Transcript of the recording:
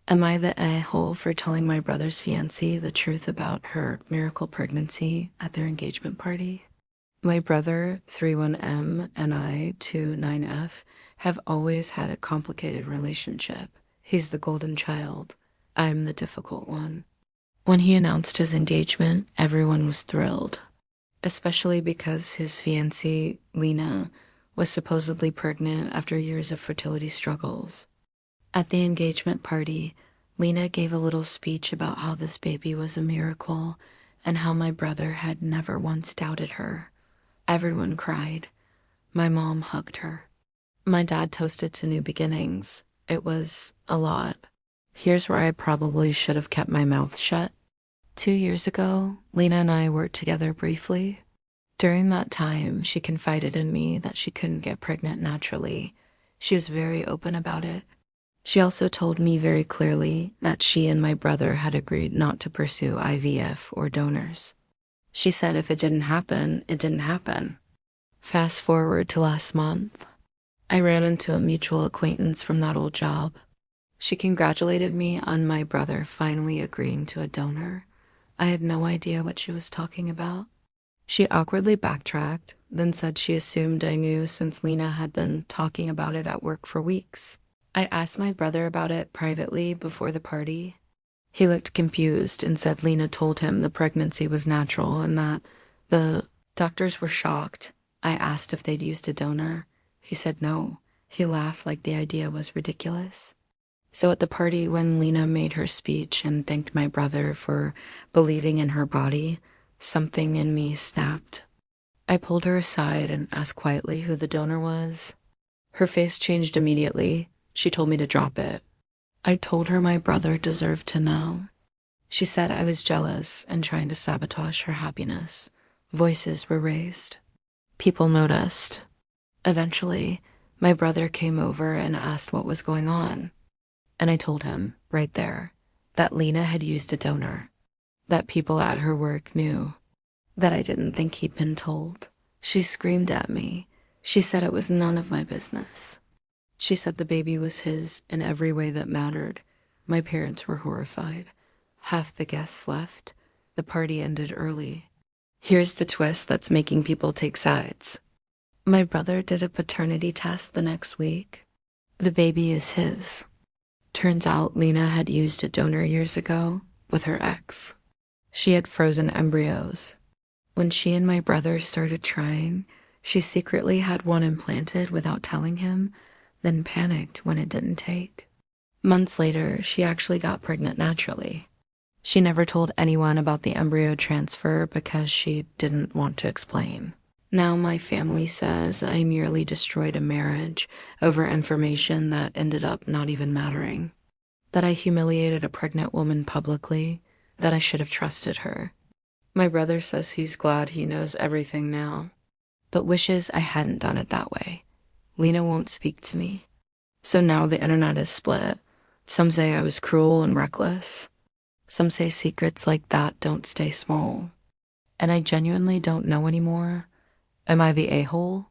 Am I the a-hole for telling my brother's fiancée the truth about her miracle pregnancy at their engagement party? My brother, 31M, and I, 29F, have always had a complicated relationship. He's the golden child. I'm the difficult one. When he announced his engagement, everyone was thrilled, especially because his fiancée, Lena, was supposedly pregnant after years of fertility struggles. At the engagement party, Lena gave a little speech about how this baby was a miracle and how my brother had never once doubted her. Everyone cried. My mom hugged her. My dad toasted to new beginnings. It was a lot. Here's where I probably should have kept my mouth shut. 2 years ago, Lena and I worked together briefly. During that time, she confided in me that she couldn't get pregnant naturally. She was very open about it. She also told me very clearly that she and my brother had agreed not to pursue IVF or donors. She said if it didn't happen, it didn't happen. Fast forward to last month. I ran into a mutual acquaintance from that old job. She congratulated me on my brother finally agreeing to a donor. I had no idea what she was talking about. She awkwardly backtracked, then said she assumed I knew since Lena had been talking about it at work for weeks. I asked my brother about it privately before the party. He looked confused and said Lena told him the pregnancy was natural and that the doctors were shocked. I asked if they'd used a donor. He said no. He laughed like the idea was ridiculous. So at the party, when Lena made her speech and thanked my brother for believing in her body, something in me snapped. I pulled her aside and asked quietly who the donor was. Her face changed immediately. She told me to drop it. I told her my brother deserved to know. She said I was jealous and trying to sabotage her happiness. Voices were raised. People noticed. Eventually, my brother came over and asked what was going on. And I told him, right there, that Lena had used a donor, that people at her work knew, that I didn't think he'd been told. She screamed at me. She said it was none of my business. She said the baby was his in every way that mattered. My parents were horrified. Half the guests left. The party ended early. Here's the twist that's making people take sides. My brother did a paternity test the next week. The baby is his. Turns out Lena had used a donor years ago with her ex. She had frozen embryos. When she and my brother started trying, she secretly had one implanted without telling him, then panicked when it didn't take. Months later, she actually got pregnant naturally. She never told anyone about the embryo transfer because she didn't want to explain. Now my family says I merely destroyed a marriage over information that ended up not even mattering. That I humiliated a pregnant woman publicly, that I should have trusted her. My brother says he's glad he knows everything now, but wishes I hadn't done it that way. Lena won't speak to me. So now the internet is split. Some say I was cruel and reckless. Some say secrets like that don't stay small. And I genuinely don't know anymore. Am I the a-hole?